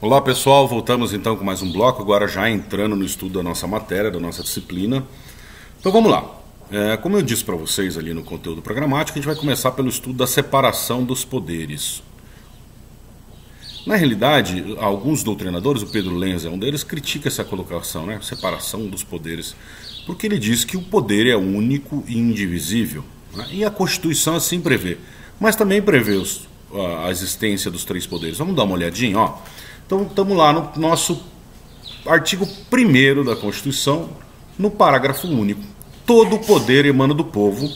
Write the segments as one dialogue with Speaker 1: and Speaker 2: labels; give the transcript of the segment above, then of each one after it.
Speaker 1: Olá pessoal, voltamos então com mais um bloco, agora já entrando no estudo da nossa matéria, da nossa disciplina. Então vamos lá. Como eu disse para vocês ali no conteúdo programático, a gente vai começar pelo estudo da separação dos poderes. Na realidade, alguns doutrinadores, o Pedro Lenz é um deles, critica essa colocação, né? Separação dos poderes, porque ele diz que o poder é único e indivisível, né? E a Constituição assim prevê, mas também prevê a existência dos três poderes. Vamos dar uma olhadinha, ó. Então estamos lá no nosso artigo 1º da Constituição, no parágrafo único. Todo o poder emana do povo,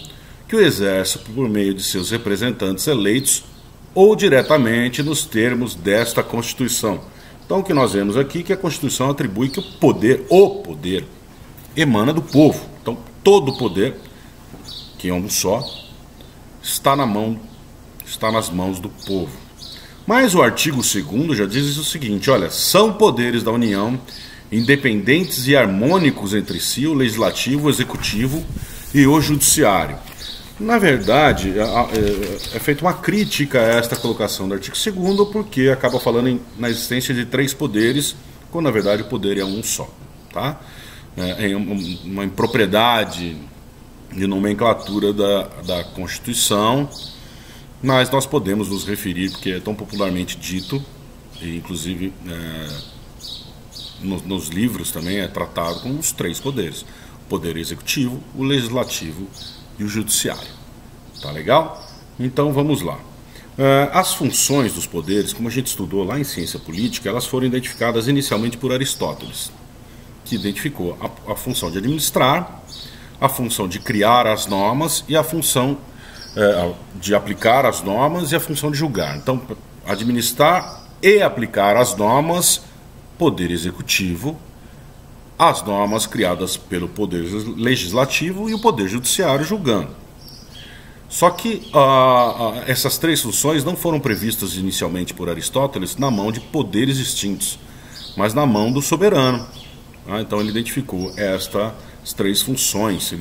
Speaker 1: que o exerce por meio de seus representantes eleitos ou diretamente nos termos desta Constituição. Então o que nós vemos aqui é que a Constituição atribui que o poder emana do povo. Então todo o poder, que é um só, está nas mãos do povo. Mas o artigo 2º já diz o seguinte, olha, são poderes da União, independentes e harmônicos entre si, o Legislativo, o Executivo e o Judiciário. Na verdade, é feita uma crítica a esta colocação do artigo 2º, porque acaba falando na existência de três poderes, quando na verdade o poder é um só. Tá? É uma impropriedade de nomenclatura da Constituição, mas nós podemos nos referir, porque é tão popularmente dito, e inclusive nos livros também é tratado como os três poderes: o poder executivo, o legislativo e o judiciário. Tá legal? Então vamos lá. As funções dos poderes, como a gente estudou lá em ciência política, elas foram identificadas inicialmente por Aristóteles, que identificou a função de administrar, a função de criar as normas e a função de aplicar as normas e a função de julgar. Então, administrar e aplicar as normas, poder executivo, as normas criadas pelo poder legislativo e o poder judiciário julgando. Só que essas três funções não foram previstas inicialmente por Aristóteles na mão de poderes distintos, mas na mão do soberano. Então ele identificou estas três funções.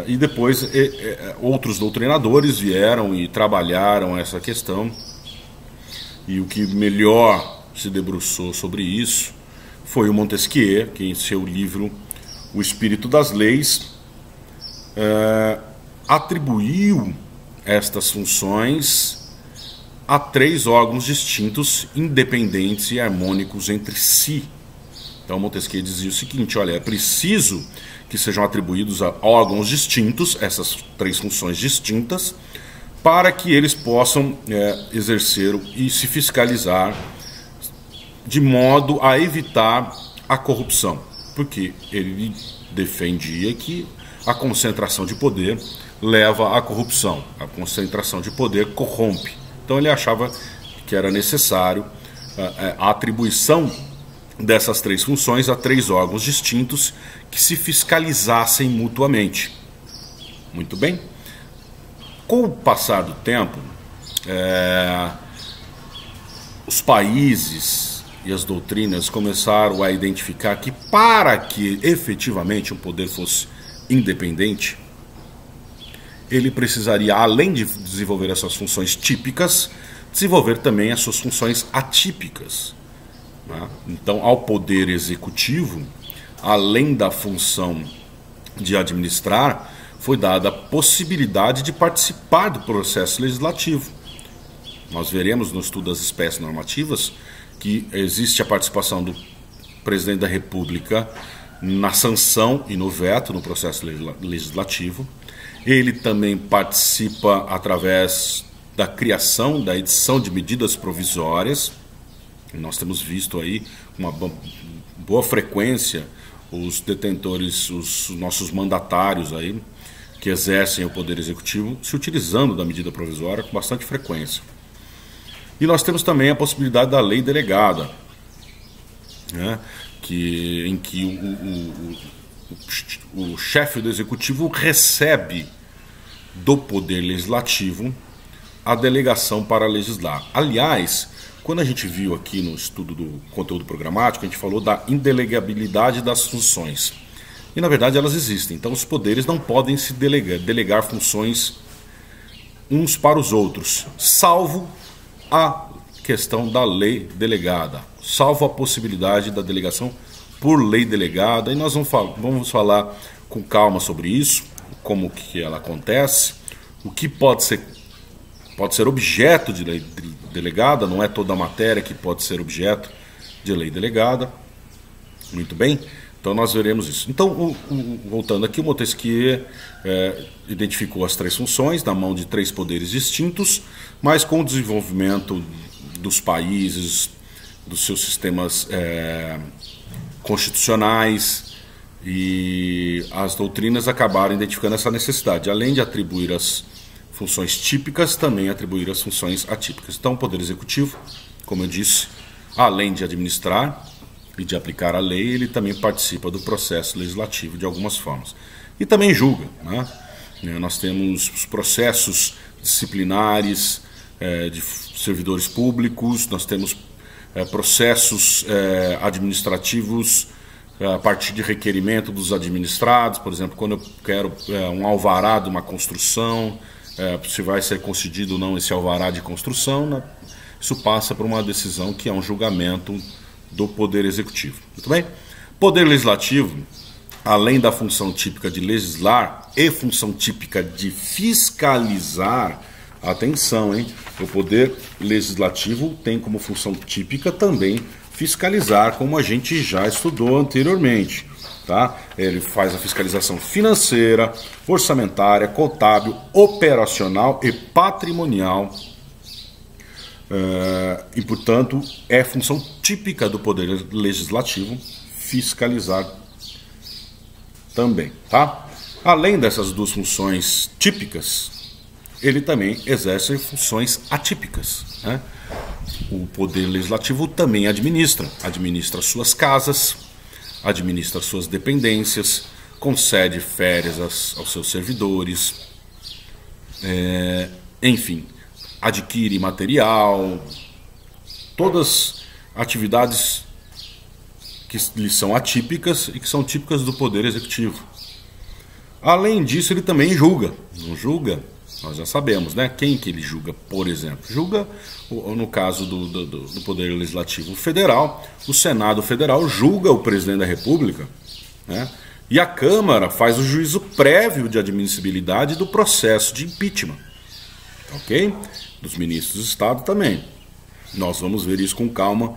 Speaker 1: E depois outros doutrinadores vieram e trabalharam essa questão, e o que melhor se debruçou sobre isso foi o Montesquieu, que em seu livro O Espírito das Leis atribuiu estas funções a três órgãos distintos, independentes e harmônicos entre si. Então Montesquieu dizia o seguinte, olha, é preciso que sejam atribuídos a órgãos distintos, essas três funções distintas, para que eles possam exercer e se fiscalizar de modo a evitar a corrupção. Porque ele defendia que a concentração de poder leva à corrupção, a concentração de poder corrompe. Então ele achava que era necessário a atribuição dessas três funções a três órgãos distintos que se fiscalizassem mutuamente. Muito bem? Com o passar do tempo, os países e as doutrinas começaram a identificar que para que efetivamente um poder fosse independente, ele precisaria, além de desenvolver essas funções típicas, desenvolver também as suas funções atípicas. Então, ao poder executivo, além da função de administrar, foi dada a possibilidade de participar do processo legislativo. Nós veremos no estudo das espécies normativas que existe a participação do presidente da República na sanção e no veto no processo legislativo. Ele também participa através da criação, da edição de medidas provisórias. Nós temos visto aí com uma boa frequência os detentores, os nossos mandatários aí, que exercem o poder executivo, se utilizando da medida provisória com bastante frequência. E nós temos também a possibilidade da lei delegada, né, em que o chefe do executivo recebe do poder legislativo a delegação para legislar. Aliás, quando a gente viu aqui no estudo do conteúdo programático, a gente falou da indelegabilidade das funções. E na verdade elas existem. Então os poderes não podem se delegar funções uns para os outros, salvo questão da lei delegada, salvo a possibilidade da delegação por lei delegada, e nós vamos falar com calma sobre isso, como que ela acontece, o que pode ser objeto de lei delegada, não é toda a matéria que pode ser objeto de lei delegada. Muito bem? Então nós veremos isso. Então, voltando aqui, o Montesquieu identificou as três funções na mão de três poderes distintos, mas com o desenvolvimento dos países, dos seus sistemas constitucionais, e as doutrinas acabaram identificando essa necessidade, além de atribuir as funções típicas, também atribuir as funções atípicas. Então, o Poder Executivo, como eu disse, além de administrar e de aplicar a lei, ele também participa do processo legislativo de algumas formas. E também julga, né? Nós temos os processos disciplinares de servidores públicos, nós temos processos administrativos a partir de requerimento dos administrados. Por exemplo, quando eu quero um alvará de uma construção, se vai ser concedido ou não esse alvará de construção, né? Isso passa por uma decisão que é um julgamento do Poder Executivo. Muito bem? Poder Legislativo, além da função típica de legislar e função típica de fiscalizar, atenção, hein? O Poder Legislativo tem como função típica também fiscalizar, como a gente já estudou anteriormente. Tá? Ele faz a fiscalização financeira, orçamentária, contábil, operacional e patrimonial. E, portanto, é função típica do Poder Legislativo fiscalizar também. Tá? Além dessas duas funções típicas, ele também exerce funções atípicas, né? O Poder Legislativo também administra suas casas, administra suas dependências, concede férias aos seus servidores, enfim, adquire material, todas atividades que lhe são atípicas e que são típicas do Poder Executivo. Além disso, ele também julga. Não julga? Nós já sabemos, né? Quem que ele julga, por exemplo? Julga, no caso do Poder Legislativo Federal, o Senado Federal julga o Presidente da República, né? E a Câmara faz o juízo prévio de admissibilidade do processo de impeachment. Ok? Dos ministros do Estado também. Nós vamos ver isso com calma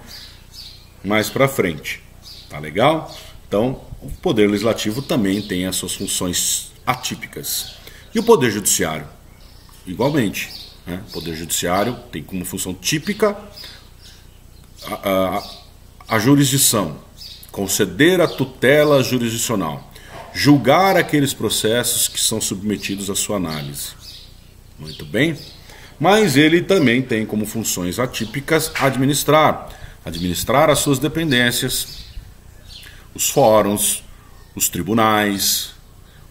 Speaker 1: mais para frente. Tá legal? Então, o Poder Legislativo também tem as suas funções atípicas. E o Poder Judiciário? Igualmente, né? O Poder Judiciário tem como função típica a jurisdição, conceder a tutela jurisdicional, julgar aqueles processos que são submetidos à sua análise. Muito bem? Mas ele também tem como funções atípicas administrar as suas dependências, os fóruns, os tribunais,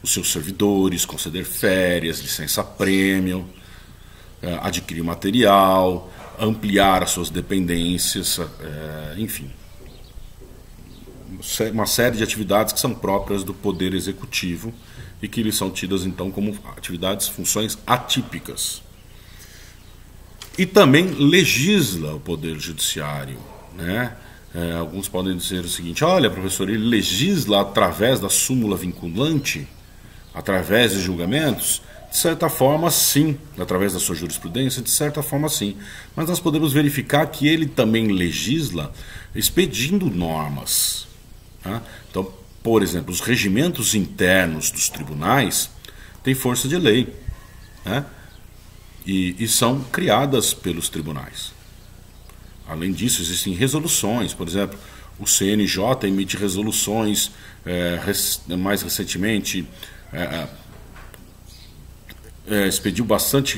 Speaker 1: os seus servidores, conceder férias, licença-prêmio, adquirir material, ampliar as suas dependências, enfim. Uma série de atividades que são próprias do Poder Executivo e que lhes são tidas, então, como atividades, funções atípicas. E também legisla o Poder Judiciário, né? Alguns podem dizer o seguinte: olha, professor, ele legisla através da súmula vinculante, através de julgamentos? De certa forma, sim. Através da sua jurisprudência, de certa forma, sim. Mas nós podemos verificar que ele também legisla expedindo normas. Tá? Então, por exemplo, os regimentos internos dos tribunais têm força de lei, né? E são criadas pelos tribunais. Além disso, existem resoluções. Por exemplo, o CNJ emite resoluções, mais recentemente expediu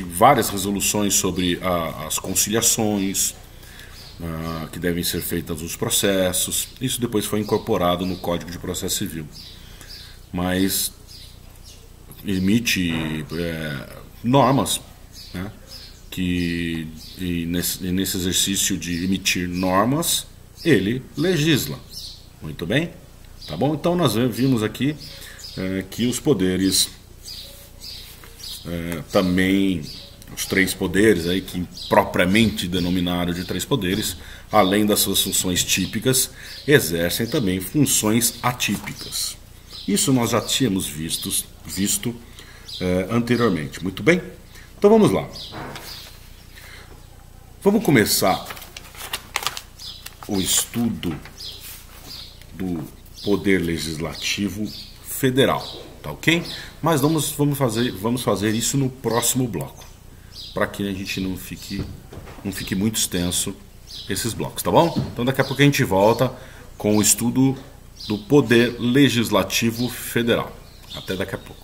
Speaker 1: várias resoluções sobre as conciliações que devem ser feitas nos processos. Isso depois foi incorporado no Código de Processo Civil. Mas emite normas, né? E nesse exercício de emitir normas, ele legisla. Muito bem? Tá bom? Então nós vimos aqui que os poderes também os três poderes, aí, que propriamente denominaram de três poderes, além das suas funções típicas, exercem também funções atípicas. Isso nós já tínhamos visto anteriormente. Muito bem? Então vamos lá. Vamos começar o estudo do Poder Legislativo Federal, tá ok? Mas vamos fazer isso no próximo bloco, para que a gente não fique muito extenso esses blocos, tá bom? Então daqui a pouco a gente volta com o estudo do Poder Legislativo Federal. Até daqui a pouco.